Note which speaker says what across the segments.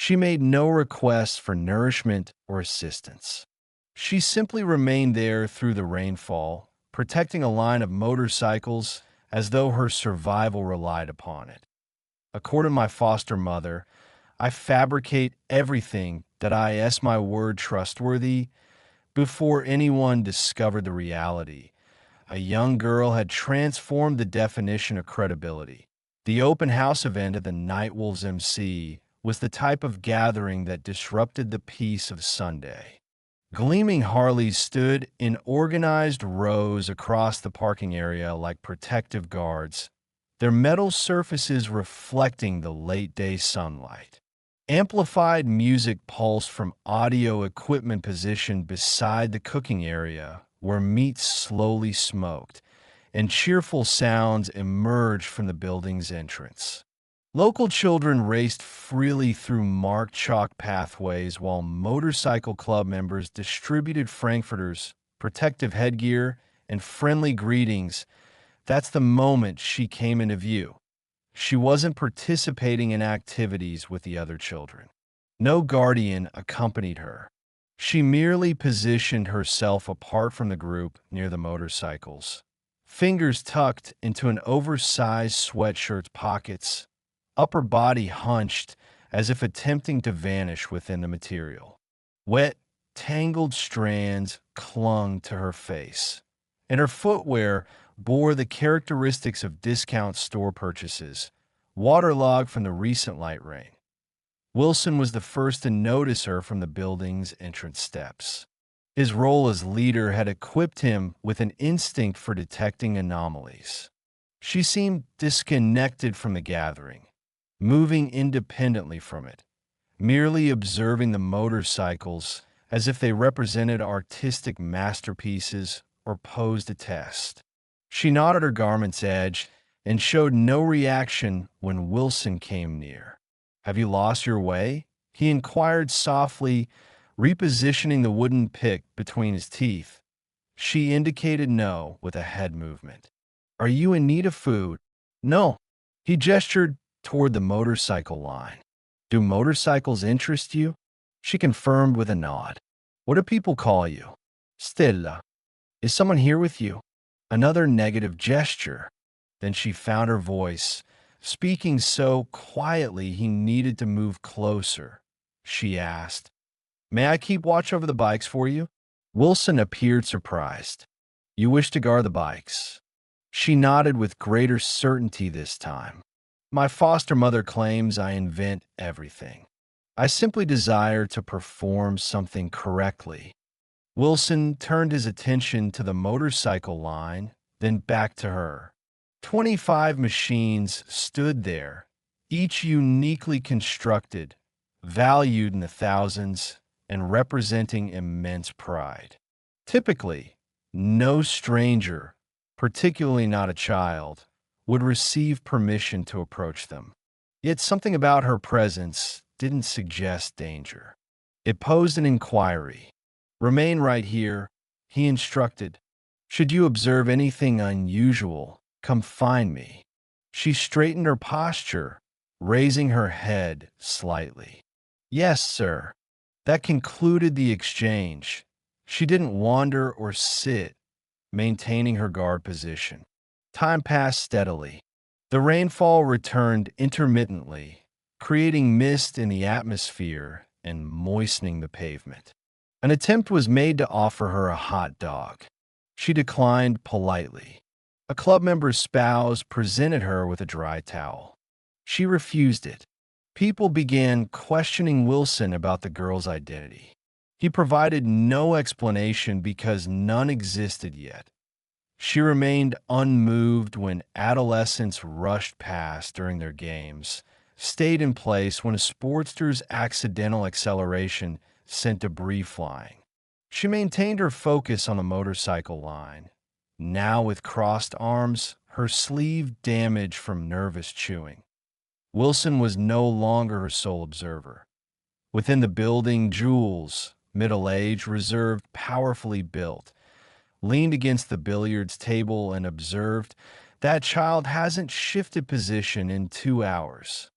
Speaker 1: She made no requests for nourishment or assistance. She simply remained there through the rainfall, protecting a line of motorcycles as though her survival relied upon it. According to my foster mother, I fabricate everything that I S my word trustworthy before anyone discovered the reality. A young girl had transformed the definition of credibility. The open house event at the Nightwolves MC was the type of gathering that disrupted the peace of Sunday. Gleaming Harleys stood in organized rows across the parking area like protective guards, their metal surfaces reflecting the late-day sunlight. Amplified music pulsed from audio equipment positioned beside the cooking area where meat slowly smoked, and cheerful sounds emerged from the building's entrance. Local children raced freely through marked chalk pathways while motorcycle club members distributed frankfurters, protective headgear, and friendly greetings. That's the moment she came into view. She wasn't participating in activities with the other children. No guardian accompanied her. She merely positioned herself apart from the group near the motorcycles, fingers tucked into an oversized sweatshirt's pockets, upper body hunched as if attempting to vanish within the material. Wet, tangled strands clung to her face, and her footwear bore the characteristics of discount store purchases, waterlogged from the recent light rain. Wilson was the first to notice her from the building's entrance steps. His role as leader had equipped him with an instinct for detecting anomalies. She seemed disconnected from the gathering, moving independently from it, merely observing the motorcycles as if they represented artistic masterpieces or posed a test. She nodded her garment's edge and showed no reaction when Wilson came near. "Have you lost your way?" he inquired softly, repositioning the wooden pick between his teeth. She indicated no with a head movement. "Are you in need of food?" "No." He gestured toward the motorcycle line. "Do motorcycles interest you?" She confirmed with a nod. "What do people call you?" "Stella." "Is someone here with you?" Another negative gesture. Then she found her voice, speaking so quietly he needed to move closer. She asked, "May I keep watch over the bikes for you?" Wilson appeared surprised. "You wish to guard the bikes?" She nodded with greater certainty this time. "My foster mother claims I invent everything. I simply desire to perform something correctly." Wilson turned his attention to the motorcycle line, then back to her. 25 machines stood there, each uniquely constructed, valued in the thousands, and representing immense pride. Typically, no stranger, particularly not a child, would receive permission to approach them. Yet something about her presence didn't suggest danger. It posed an inquiry. "Remain right here," he instructed. "Should you observe anything unusual, come find me." She straightened her posture, raising her head slightly. "Yes, sir." That concluded the exchange. She didn't wander or sit, maintaining her guard position. Time passed steadily. The rainfall returned intermittently, creating mist in the atmosphere and moistening the pavement. An attempt was made to offer her a hot dog. She declined politely. A club member's spouse presented her with a dry towel. She refused it. People began questioning Wilson about the girl's identity. He provided no explanation because none existed yet. She remained unmoved when adolescents rushed past during their games, stayed in place when a sportster's accidental acceleration sent debris flying. She maintained her focus on the motorcycle line, now with crossed arms, her sleeve damaged from nervous chewing. Wilson was no longer her sole observer. Within the building, Jules, middle-aged, reserved, powerfully built, leaned against the billiards table and observed, "That child hasn't shifted position in 2 hours."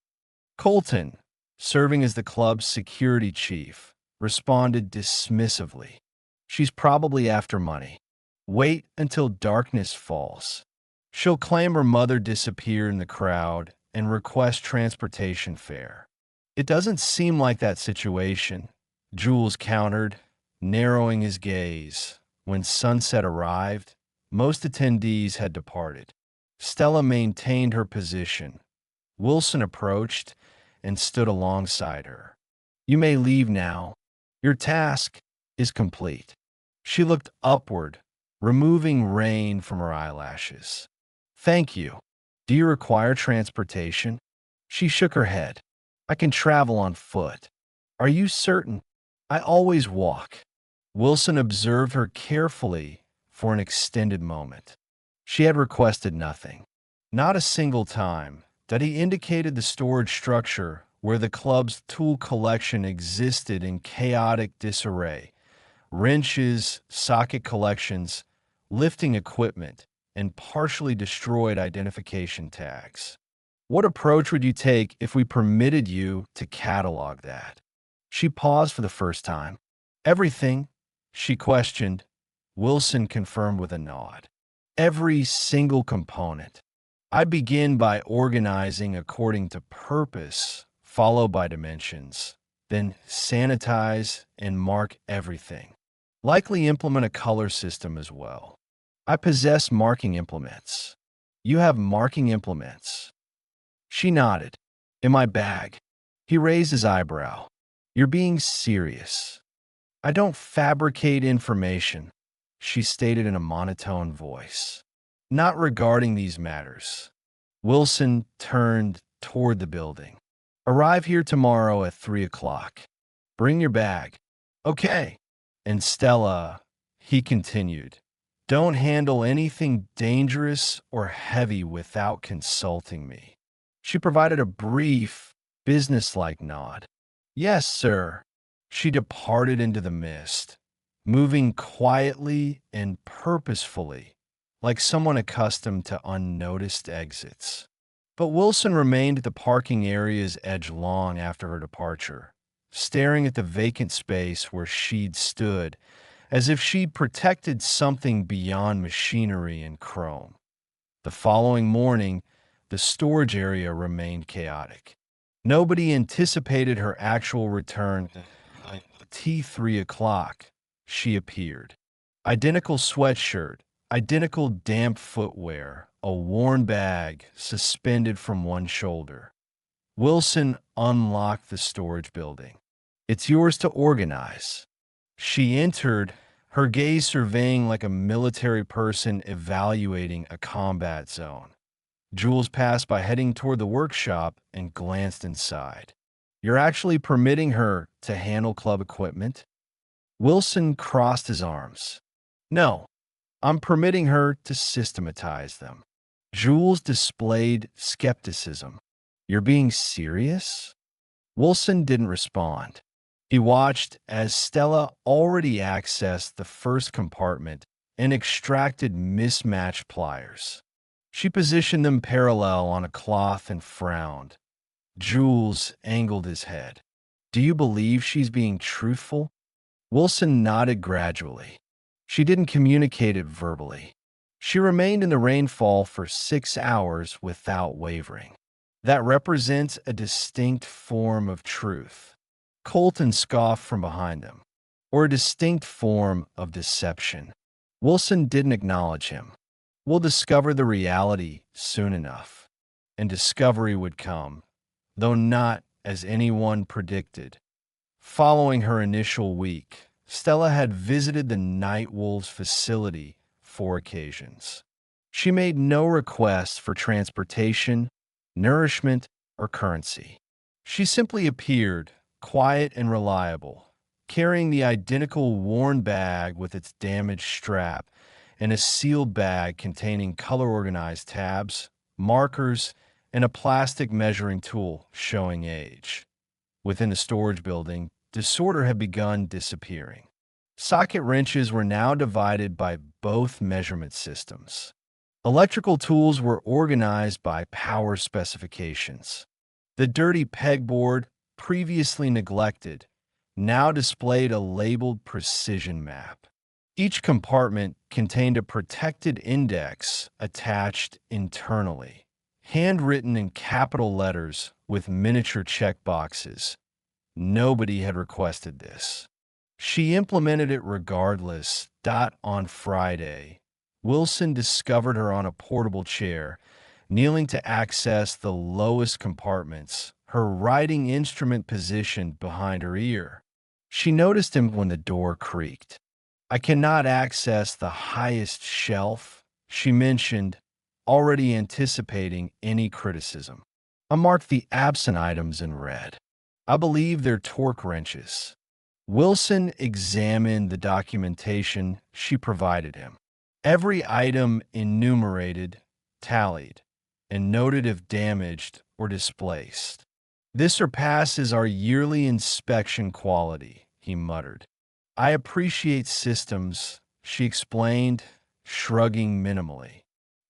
Speaker 1: Colton, serving as the club's security chief, responded dismissively. She's probably after money. Wait until darkness falls. She'll claim her mother disappeared in the crowd and request transportation fare. It doesn't seem like that situation, Jules countered, narrowing his gaze. When sunset arrived, most attendees had departed. Stella maintained her position. Wilson approached and stood alongside her. You may leave now. Your task is complete. She looked upward, removing rain from her eyelashes. Thank you. Do you require transportation? She shook her head. I can travel on foot. Are you certain? I always walk. Wilson observed her carefully for an extended moment. She had requested nothing. Not a single time that he indicated the storage structure where the club's tool collection existed in chaotic disarray. Wrenches, socket collections, lifting equipment, and partially destroyed identification tags. What approach would you take if we permitted you to catalog that? She paused for the first time. Everything, she questioned. Wilson confirmed with a nod. Every single component. I begin by organizing according to purpose, followed by dimensions, then sanitize and mark everything. Likely implement a color system as well. I possess marking implements. You have marking implements. She nodded. In my bag. He raised his eyebrow. You're being serious. I don't fabricate information, she stated in a monotone voice. Not regarding these matters. Wilson turned toward the building. Arrive here tomorrow at 3 o'clock. Bring your bag. Okay. And Stella, he continued, don't handle anything dangerous or heavy without consulting me. She provided a brief, businesslike nod. Yes, sir. She departed into the mist, moving quietly and purposefully, like someone accustomed to unnoticed exits. But Wilson remained at the parking area's edge long after her departure, staring at the vacant space where she'd stood, as if she'd protected something beyond machinery and chrome. The following morning, the storage area remained chaotic. Nobody anticipated her actual return. T3 o'clock, she appeared. Identical sweatshirt, identical damp footwear, a worn bag suspended from one shoulder. Wilson unlocked the storage building. It's yours to organize. She entered, her gaze surveying like a military person evaluating a combat zone. Jules passed by heading toward the workshop and glanced inside. You're actually permitting her to handle club equipment? Wilson crossed his arms. No, I'm permitting her to systematize them. Jules displayed skepticism. You're being serious? Wilson didn't respond. He watched as Stella already accessed the first compartment and extracted mismatched pliers. She positioned them parallel on a cloth and frowned. Jules angled his head. Do you believe she's being truthful? Wilson nodded gradually. She didn't communicate it verbally. She remained in the rainfall for 6 hours without wavering. That represents a distinct form of truth. Colton scoffed from behind them. Or a distinct form of deception. Wilson didn't acknowledge him. We'll discover the reality soon enough. And discovery would come, though not as anyone predicted. Following her initial week, Stella had visited the Nightwolves facility 4 occasions. She made no requests for transportation, nourishment, or currency. She simply appeared, quiet and reliable, carrying the identical worn bag with its damaged strap and a sealed bag containing color-organized tabs, markers, and a plastic measuring tool showing age. Within the storage building, disorder had begun disappearing. Socket wrenches were now divided by both measurement systems. Electrical tools were organized by power specifications. The dirty pegboard, previously neglected, now displayed a labeled precision map. Each compartment contained a protected index attached internally, handwritten in capital letters with miniature checkboxes. Nobody had requested this. She implemented it regardless. On Friday, Wilson discovered her on a portable chair, kneeling to access the lowest compartments, her writing instrument positioned behind her ear. She noticed him when the door creaked. "I cannot access the highest shelf," she mentioned, already anticipating any criticism. I marked the absent items in red. I believe they're torque wrenches. Wilson examined the documentation she provided him. Every item enumerated, tallied, and noted if damaged or displaced. "This surpasses our yearly inspection quality," he muttered. "I appreciate systems," she explained, shrugging minimally.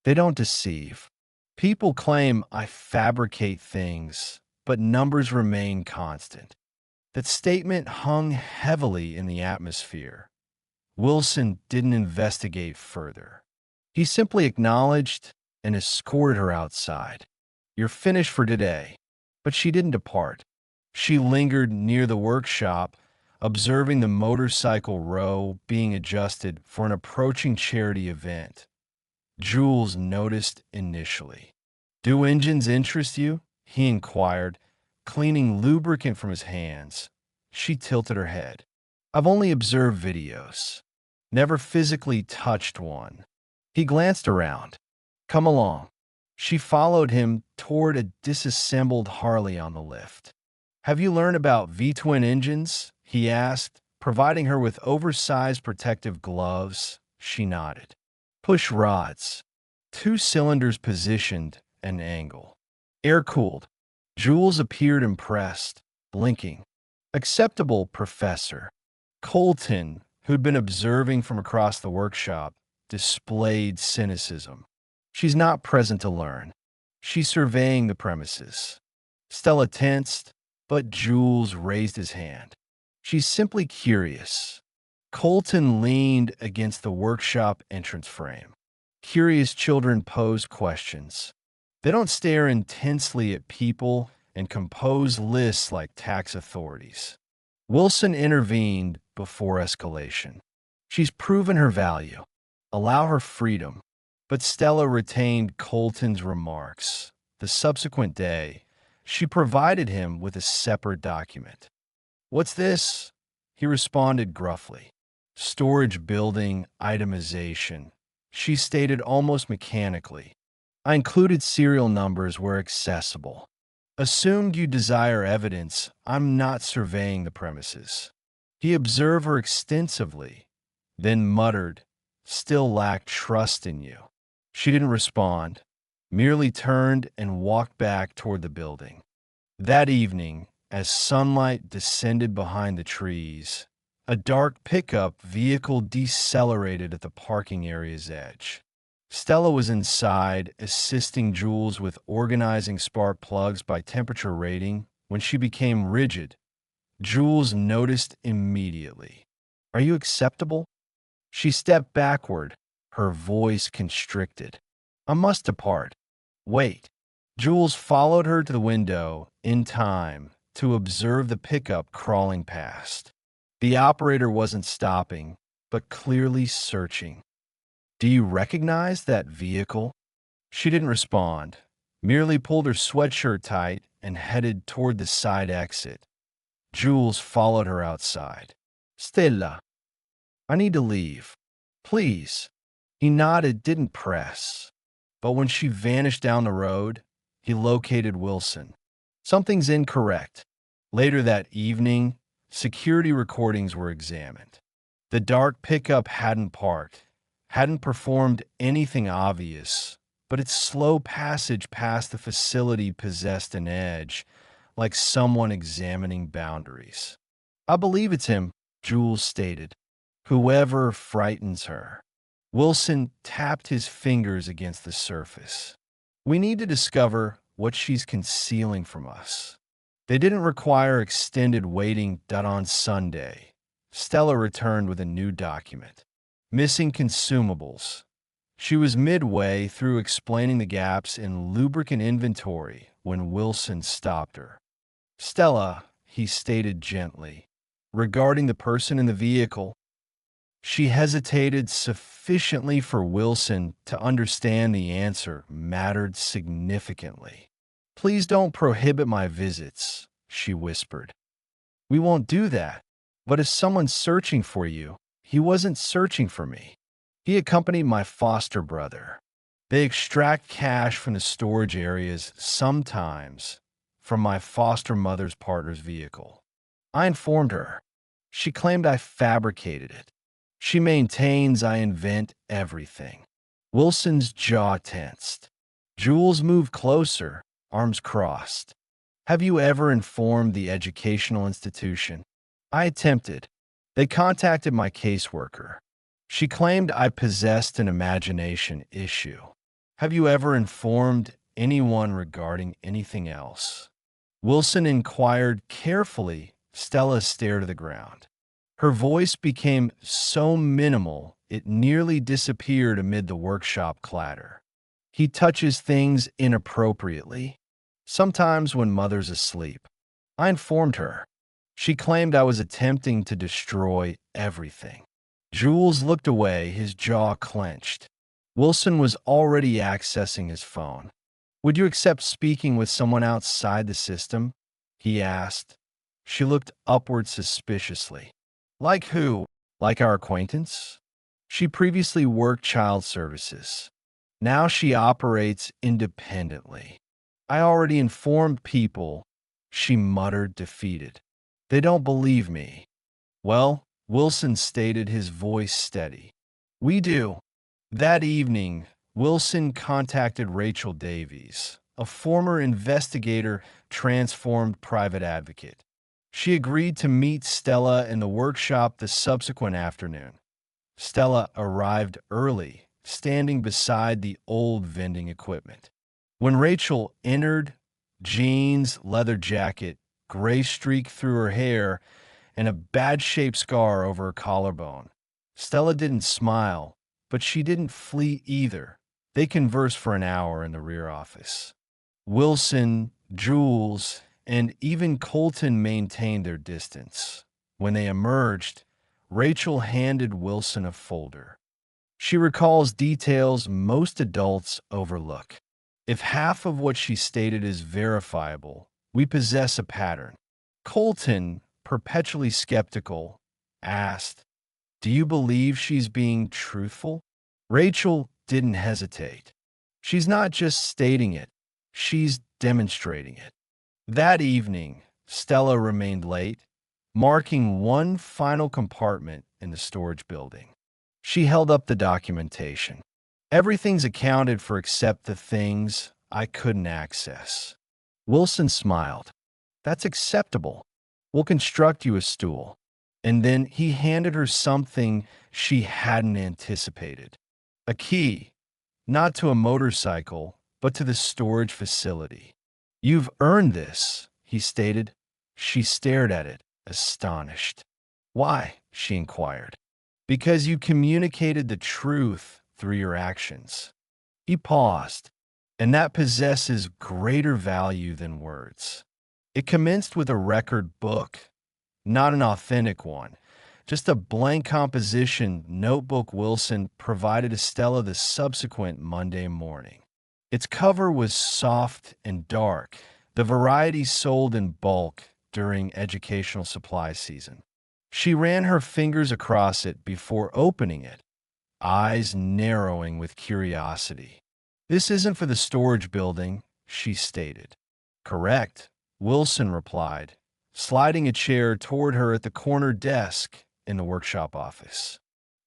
Speaker 1: "They don't deceive. People claim I fabricate things, but numbers remain constant." That statement hung heavily in the atmosphere. Wilson didn't investigate further. He simply acknowledged and escorted her outside. "You're finished for today." But she didn't depart. She lingered near the workshop, observing the motorcycle row being adjusted for an approaching charity event. Jules noticed initially. "Do engines interest you?" he inquired, cleaning lubricant from his hands. She tilted her head. "I've only observed videos. Never physically touched one." He glanced around. "Come along." She followed him toward a disassembled Harley on the lift. "Have you learned about V-twin engines?" he asked, providing her with oversized protective gloves. She nodded. "Push rods. 2 cylinders positioned an angle. Air-cooled." Jules appeared impressed, blinking. "Acceptable, Professor." Colton, who'd been observing from across the workshop, displayed cynicism. "She's not present to learn. She's surveying the premises." Stella tensed, but Jules raised his hand. "She's simply curious." Colton leaned against the workshop entrance frame. Curious children pose questions. They don't stare intensely at people and compose lists like tax authorities. Wilson intervened before escalation. "She's proven her value. Allow her freedom." But Stella retained Colton's remarks. The subsequent day, she provided him with a separate document. "What's this?" He responded gruffly. "Storage building itemization," she stated almost mechanically. "I included serial numbers where accessible. Assumed you desire evidence. I'm not surveying the premises." He observed her extensively, then muttered, "Still lack trust in you." She didn't respond, merely turned and walked back toward the building. That evening, as sunlight descended behind the trees, a dark pickup vehicle decelerated at the parking area's edge. Stella was inside, assisting Jules with organizing spark plugs by temperature rating when she became rigid. Jules noticed immediately. "Are you acceptable?" She stepped backward, her voice constricted. "I must depart." "Wait." Jules followed her to the window in time to observe the pickup crawling past. The operator wasn't stopping, but clearly searching. "Do you recognize that vehicle?" She didn't respond, merely pulled her sweatshirt tight and headed toward the side exit. Jules followed her outside. "Stella, I need to leave. Please." He nodded, didn't press. But when she vanished down the road, he located Wilson. "Something's incorrect." Later that evening, security recordings were examined. The dark pickup hadn't parked, hadn't performed anything obvious, but its slow passage past the facility possessed an edge, like someone examining boundaries. "I believe it's him," Jules stated. "Whoever frightens her." Wilson tapped his fingers against the surface. "We need to discover what she's concealing from us." They didn't require extended waiting. On Sunday, Stella returned with a new document. Missing consumables. She was midway through explaining the gaps in lubricant inventory when Wilson stopped her. Stella, he stated gently, regarding the person in the vehicle. She hesitated sufficiently for Wilson to understand the answer mattered significantly. Please don't prohibit my visits, she whispered. We won't do that. But if someone's searching for you, he wasn't searching for me. He accompanied my foster brother. They extract cash from the storage areas sometimes from my foster mother's partner's vehicle. I informed her. She claimed I fabricated it. She maintains I invent everything. Wilson's jaw tensed. Jules moved closer, arms crossed. Have you ever informed the educational institution? I attempted. They contacted my caseworker. She claimed I possessed an imagination issue. Have you ever informed anyone regarding anything else? Wilson inquired carefully. Stella stared at the ground. Her voice became so minimal it nearly disappeared amid the workshop clatter. He touches things inappropriately, sometimes when mother's asleep. I informed her. She claimed I was attempting to destroy everything. Jules looked away, his jaw clenched. Wilson was already accessing his phone. Would you accept speaking with someone outside the system? He asked. She looked upward suspiciously. Like who? Like our acquaintance? She previously worked child services. Now she operates independently. I already informed people, she muttered, defeated. They don't believe me. Well, Wilson stated, his voice steady. We do. That evening, Wilson contacted Rachel Davies, a former investigator transformed private advocate. She agreed to meet Stella in the workshop the subsequent afternoon. Stella arrived early, standing beside the old vending equipment. When Rachel entered, jeans, leather jacket, gray streak through her hair, and a bad-shaped scar over her collarbone. Stella didn't smile, but she didn't flee either. They conversed for an hour in the rear office. Wilson, Jules, and even Colton maintained their distance. When they emerged, Rachel handed Wilson a folder. She recalls details most adults overlook. If half of what she stated is verifiable, we possess a pattern. Colton, perpetually skeptical, asked, do you believe she's being truthful? Rachel didn't hesitate. She's not just stating it, she's demonstrating it. That evening, Stella remained late, marking one final compartment in the storage building. She held up the documentation. Everything's accounted for except the things I couldn't access. Wilson smiled. That's acceptable. We'll construct you a stool. And then he handed her something she hadn't anticipated. A key, not to a motorcycle, but to the storage facility. You've earned this, he stated. She stared at it, astonished. Why? She inquired. Because you communicated the truth through your actions. He paused, and that possesses greater value than words. It commenced with a record book, not an authentic one, just a blank composition notebook Wilson provided to Stella the subsequent Monday morning. Its cover was soft and dark, the variety sold in bulk during educational supply season. She ran her fingers across it before opening it, eyes narrowing with curiosity. This isn't for the storage building, she stated. Correct, Wilson replied, sliding a chair toward her at the corner desk in the workshop office.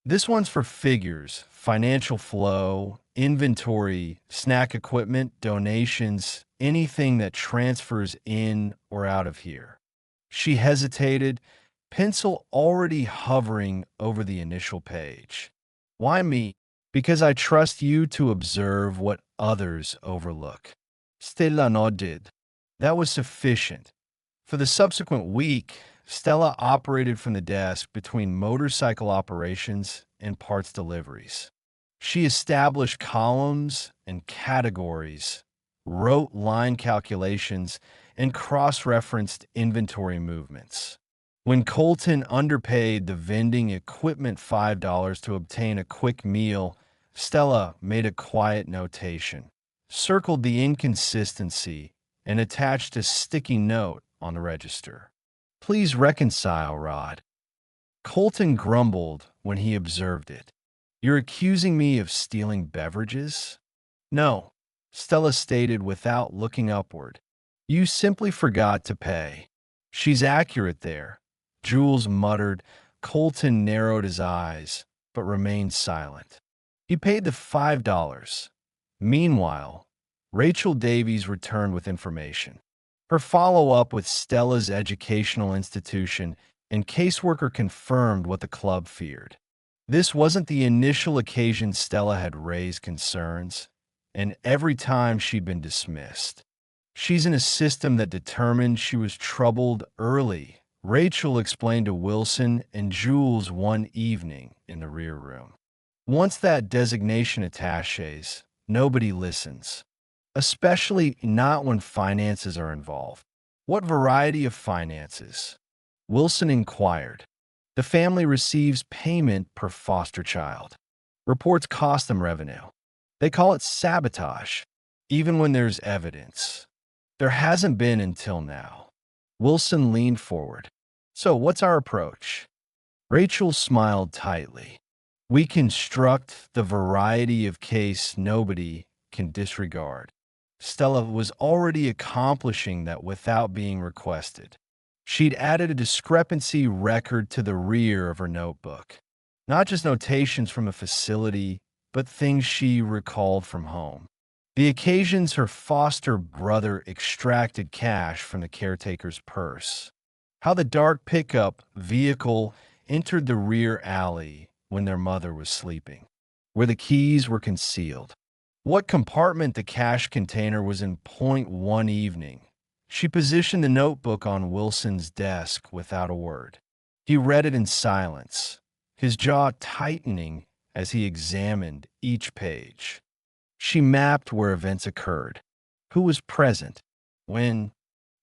Speaker 1: This one's for figures, financial flow, inventory, snack equipment, donations, anything that transfers in or out of here. She hesitated, pencil already hovering over the initial page. Why me? Because I trust you to observe what others overlook. Stella nodded. That was sufficient. For the subsequent week, Stella operated from the desk between motorcycle operations and parts deliveries. She established columns and categories, wrote line calculations, and cross-referenced inventory movements. When Colton underpaid the vending equipment $5 to obtain a quick meal, Stella made a quiet notation, circled the inconsistency, and attached a sticky note on the register. Please reconcile, Rod. Colton grumbled when he observed it. You're accusing me of stealing beverages? No, Stella stated without looking upward. You simply forgot to pay. She's accurate there. Jules muttered. Colton narrowed his eyes, but remained silent. He paid the $5. Meanwhile, Rachel Davies returned with information. Her follow-up with Stella's educational institution and caseworker confirmed what the club feared. This wasn't the initial occasion Stella had raised concerns, and every time she'd been dismissed. She's in a system that determined she was troubled early, Rachel explained to Wilson and Jules one evening in the rear room. Once that designation attaches, nobody listens, especially not when finances are involved. What variety of finances? Wilson inquired. The family receives payment per foster child. Reports cost them revenue. They call it sabotage, even when there's evidence. There hasn't been until now. Wilson leaned forward. So what's our approach? Rachel smiled tightly. We construct the variety of case nobody can disregard. Stella was already accomplishing that without being requested. She'd added a discrepancy record to the rear of her notebook. Not just notations from a facility, but things she recalled from home. The occasions her foster brother extracted cash from the caretaker's purse. How the dark pickup vehicle entered the rear alley when their mother was sleeping. Where the keys were concealed. What compartment the cash container was in point one evening. She positioned the notebook on Wilson's desk without a word. He read it in silence, his jaw tightening as he examined each page. She mapped where events occurred, who was present, when.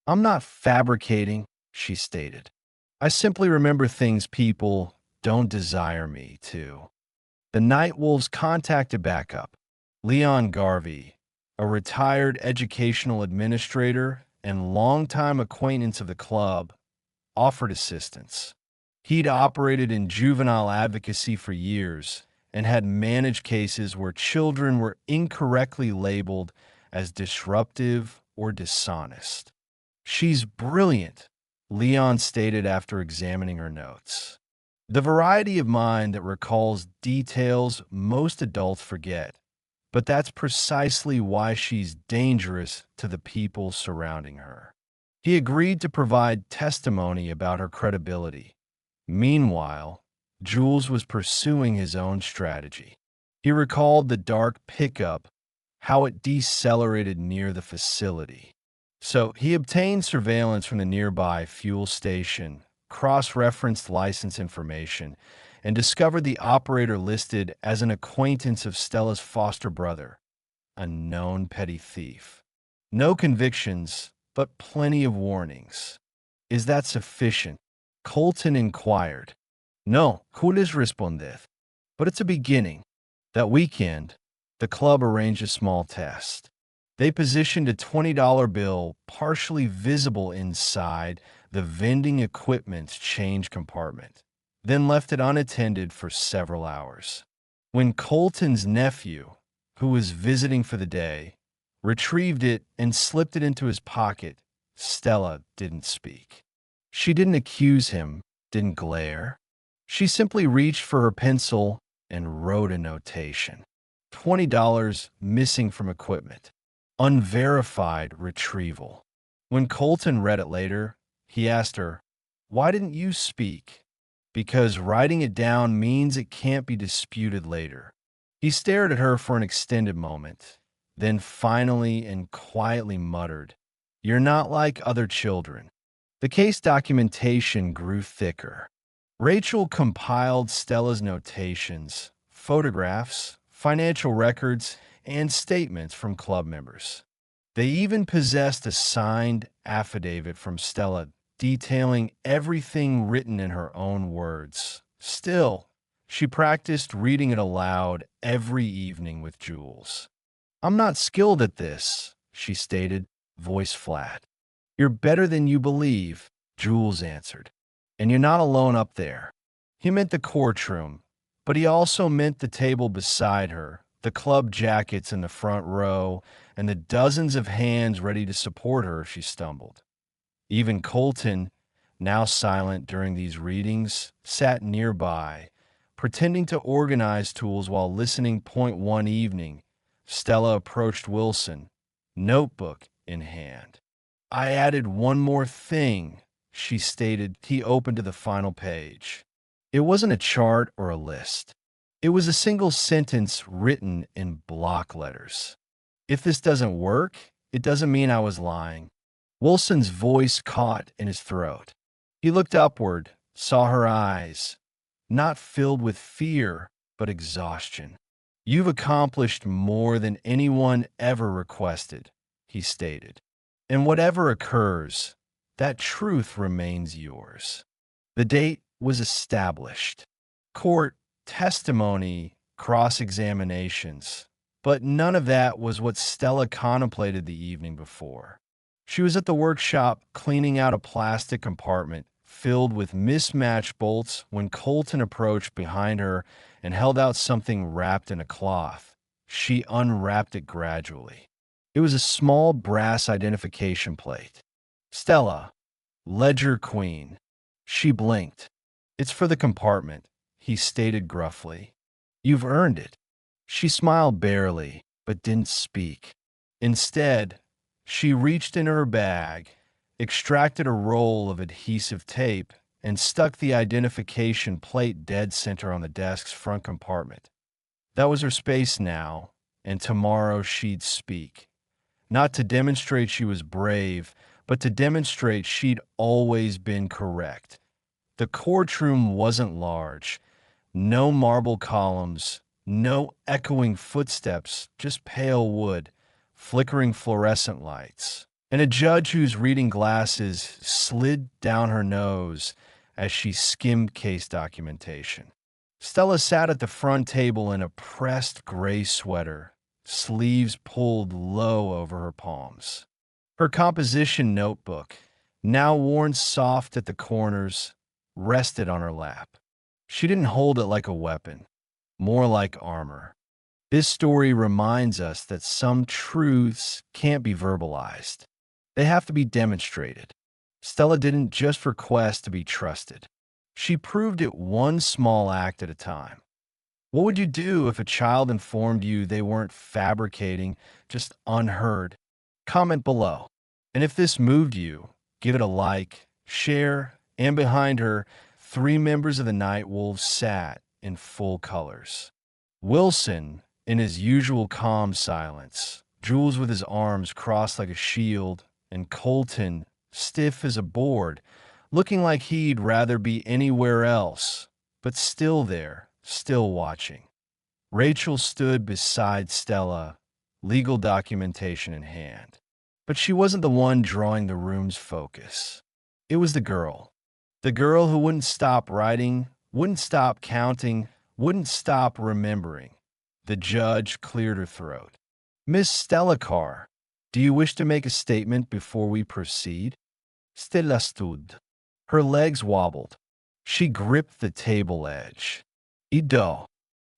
Speaker 1: I'm not fabricating, she stated. I simply remember things people don't desire me to. The Night Wolves contacted backup. Leon Garvey, a retired educational administrator and longtime acquaintance of the club, offered assistance. He'd operated in juvenile advocacy for years and had managed cases where children were incorrectly labeled as disruptive or dishonest. She's brilliant, Leon stated after examining her notes. The variety of mind that recalls details most adults forget. But that's precisely why she's dangerous to the people surrounding her. He agreed to provide testimony about her credibility. Meanwhile, Jules was pursuing his own strategy. He recalled the dark pickup, how it decelerated near the facility. So he obtained surveillance from the nearby fuel station, cross-referenced license information, and discovered the operator listed as an acquaintance of Stella's foster brother, a known petty thief. No convictions, but plenty of warnings. Is that sufficient? Colton inquired. No, puedes responder. But it's a beginning. That weekend, the club arranged a small test. They positioned a $20 bill partially visible inside the vending equipment's change compartment, then left it unattended for several hours. When Colton's nephew, who was visiting for the day, retrieved it and slipped it into his pocket, Stella didn't speak. She didn't accuse him, didn't glare. She simply reached for her pencil and wrote a notation. $20 missing from equipment. Unverified retrieval. When Colton read it later, he asked her, "Why didn't you speak?" Because writing it down means it can't be disputed later. He stared at her for an extended moment, then finally and quietly muttered, "You're not like other children. The case documentation grew thicker. Rachel compiled Stella's notations, photographs, financial records, and statements from club members. They even possessed a signed affidavit from Stella detailing everything written in her own words. Still, she practiced reading it aloud every evening with Jules. "I'm not skilled at this," she stated, voice flat. "You're better than you believe," Jules answered. "And you're not alone up there." He meant the courtroom, but he also meant the table beside her, the club jackets in the front row, and the dozens of hands ready to support her if she stumbled. Even Colton, now silent during these readings, sat nearby, pretending to organize tools while listening. Point one evening, Stella approached Wilson, notebook in hand. "I added one more thing," she stated. He opened to the final page. It wasn't a chart or a list. It was a single sentence written in block letters. "If this doesn't work, it doesn't mean I was lying." Wilson's voice caught in his throat. He looked upward, saw her eyes, not filled with fear, but exhaustion. "You've accomplished more than anyone ever requested," he stated. "And whatever occurs, that truth remains yours." The date was established. Court, testimony, cross-examinations. But none of that was what Stella contemplated the evening before. She was at the workshop cleaning out a plastic compartment filled with mismatched bolts when Colton approached behind her and held out something wrapped in a cloth. She unwrapped it gradually. It was a small brass identification plate. "Stella, Ledger Queen." She blinked. "It's for the compartment," he stated gruffly. "You've earned it." She smiled barely, but didn't speak. Instead, she reached in her bag, extracted a roll of adhesive tape, and stuck the identification plate dead center on the desk's front compartment. That was her space now, and tomorrow she'd speak. Not to demonstrate she was brave, but to demonstrate she'd always been correct. The courtroom wasn't large. No marble columns, no echoing footsteps, just pale wood, flickering fluorescent lights, and a judge whose reading glasses slid down her nose as she skimmed case documentation. Stella sat at the front table in a pressed gray sweater, sleeves pulled low over her palms. Her composition notebook, now worn soft at the corners, rested on her lap. She didn't hold it like a weapon, more like armor. This story reminds us that some truths can't be verbalized. They have to be demonstrated. Stella didn't just request to be trusted. She proved it one small act at a time. What would you do if a child informed you they weren't fabricating, just unheard? Comment below. And if this moved you, give it a like, share, and behind her, 3 members of the Night Wolves sat in full colors. Wilson, in his usual calm silence, Jules with his arms crossed like a shield, and Colton, stiff as a board, looking like he'd rather be anywhere else, but still there, still watching. Rachel stood beside Stella, legal documentation in hand. But she wasn't the one drawing the room's focus. It was the girl. The girl who wouldn't stop writing, wouldn't stop counting, wouldn't stop remembering. The judge cleared her throat. "Miss Stella Carr, do you wish to make a statement before we proceed?" Stella stood. Her legs wobbled. She gripped the table edge. Ido.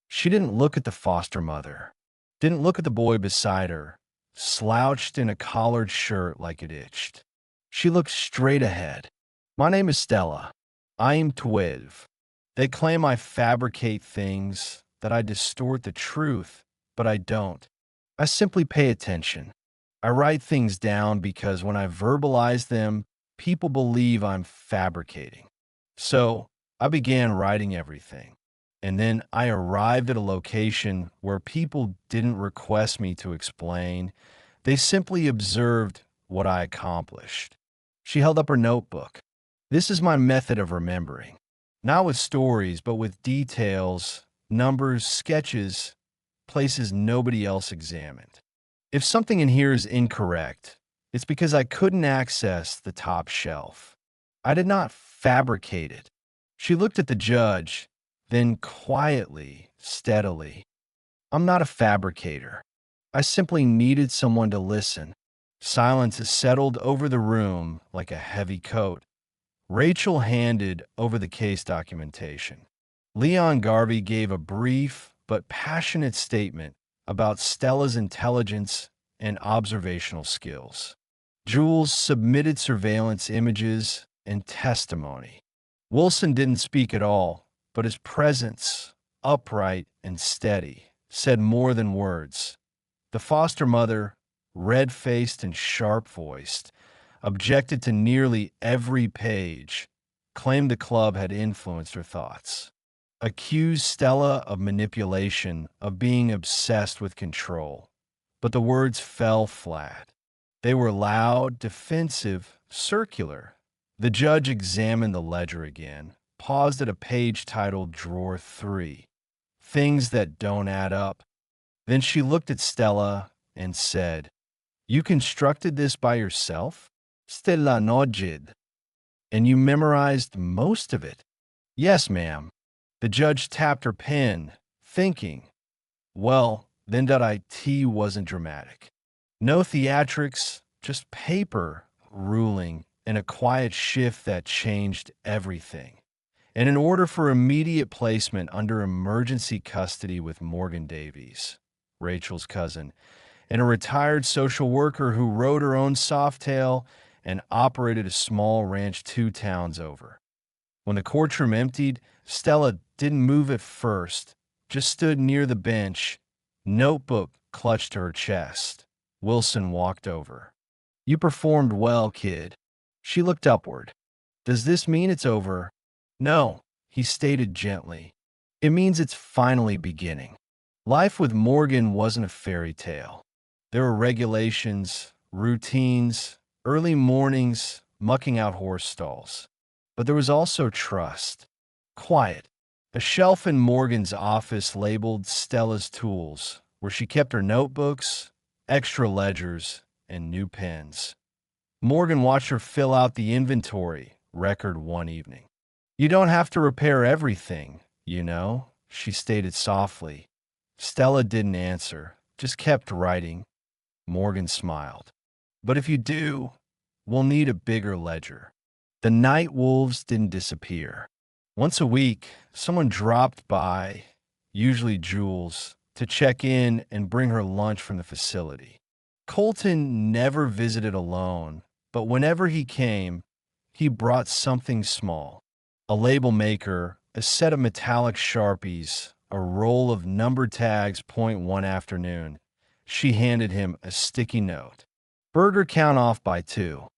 Speaker 1: She didn't look at the foster mother. Didn't look at the boy beside her, slouched in a collared shirt like it itched. She looked straight ahead. "My name is Stella. I am 12. They claim I fabricate things, that I distort the truth, but I don't. I simply pay attention. I write things down because when I verbalize them, people believe I'm fabricating. So I began writing everything. And then I arrived at a location where people didn't request me to explain. They simply observed what I accomplished." She held up her notebook. This is my method of remembering. Not with stories, but with details, numbers, sketches, places nobody else examined. If something in here is incorrect, it's because I couldn't access the top shelf. I did not fabricate it. She looked at the judge, then quietly, steadily. I'm not a fabricator. I simply needed someone to listen. Silence settled over the room like a heavy coat. Rachel handed over the case documentation. Leon Garvey gave a brief but passionate statement about Stella's intelligence and observational skills. Jules submitted surveillance images and testimony. Wilson didn't speak at all, but his presence, upright and steady, said more than words. The foster mother, red-faced and sharp-voiced, objected to nearly every page, claimed the club had influenced her thoughts, accused Stella of manipulation, of being obsessed with control. But the words fell flat. They were loud, defensive, circular. The judge examined the ledger again, paused at a page titled Drawer 3, Things That Don't Add Up. Then she looked at Stella and said, "You constructed this by yourself?" Stella nodded. "And you memorized most of it?" "Yes, ma'am." The judge tapped her pen, thinking, well, then that IT wasn't dramatic. No theatrics, just paper, ruling, and a quiet shift that changed everything. And in order for immediate placement under emergency custody with Morgan Davies, Rachel's cousin, and a retired social worker who rode her own softail and operated a small ranch 2 towns over. When the courtroom emptied, Stella didn't move at first, just stood near the bench, notebook clutched to her chest. Wilson walked over. "You performed well, kid." She looked upward. "Does this mean it's over?" "No," he stated gently. "It means it's finally beginning." Life with Morgan wasn't a fairy tale. There were regulations, routines, early mornings, mucking out horse stalls. But there was also trust. Quiet. A shelf in Morgan's office labeled Stella's tools, where she kept her notebooks, extra ledgers, and new pens. Morgan watched her fill out the inventory record one evening. "You don't have to repair everything, you know," she stated softly. Stella didn't answer, just kept writing. Morgan smiled. "But if you do, we'll need a bigger ledger." The night wolves didn't disappear. Once a week, someone dropped by, usually Jules, to check in and bring her lunch from the facility. Colton never visited alone, but whenever he came, he brought something small. A label maker, a set of metallic Sharpies, a roll of number tags. One afternoon, she handed him a sticky note. "Burger count off by 2.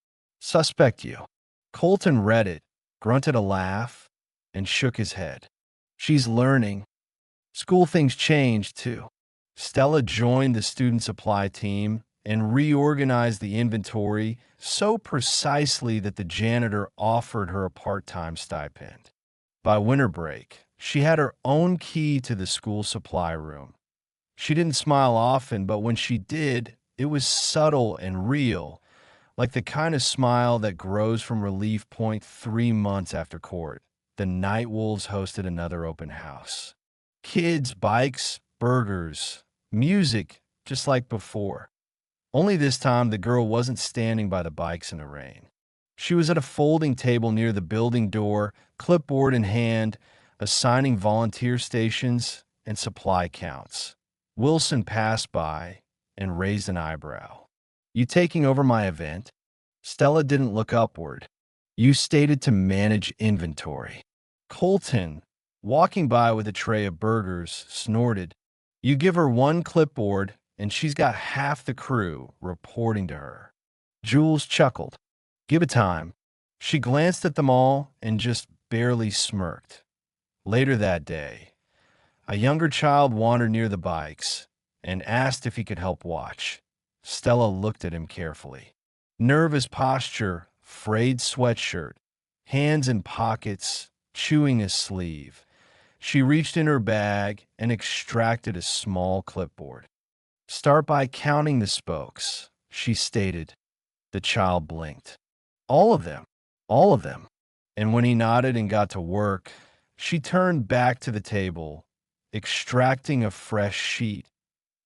Speaker 1: Suspect you." Colton read it, grunted a laugh, and shook his head. "She's learning." School things changed, too. Stella joined the student supply team and reorganized the inventory so precisely that the janitor offered her a part-time stipend. By winter break, she had her own key to the school supply room. She didn't smile often, but when she did, it was subtle and real, like the kind of smile that grows from relief. 3 months after court, the Night Wolves hosted another open house. Kids, bikes, burgers, music, just like before. Only this time, the girl wasn't standing by the bikes in the rain. She was at a folding table near the building door, clipboard in hand, assigning volunteer stations and supply counts. Wilson passed by and raised an eyebrow. "You taking over my event?" Stella didn't look upward. "You stated to manage inventory." Colton, walking by with a tray of burgers, snorted. "You give her one clipboard, and she's got half the crew reporting to her." Jules chuckled. "Give it time." She glanced at them all and just barely smirked. Later that day, a younger child wandered near the bikes and asked if he could help watch. Stella looked at him carefully. Nervous posture, frayed sweatshirt, hands in pockets, chewing a sleeve. She reached in her bag and extracted a small clipboard. "Start by counting the spokes," she stated. The child blinked. "All of them. All of them." And when he nodded and got to work, she turned back to the table, extracting a fresh sheet,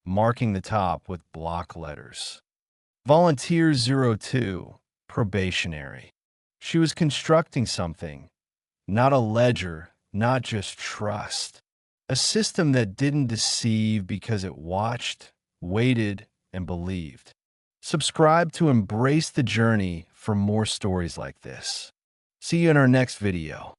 Speaker 1: marking the top with block letters. Volunteer 02, probationary. She was constructing something, not a ledger, not just trust. A system that didn't deceive because it watched, waited, and believed. Subscribe to embrace the journey for more stories like this. See you in our next video.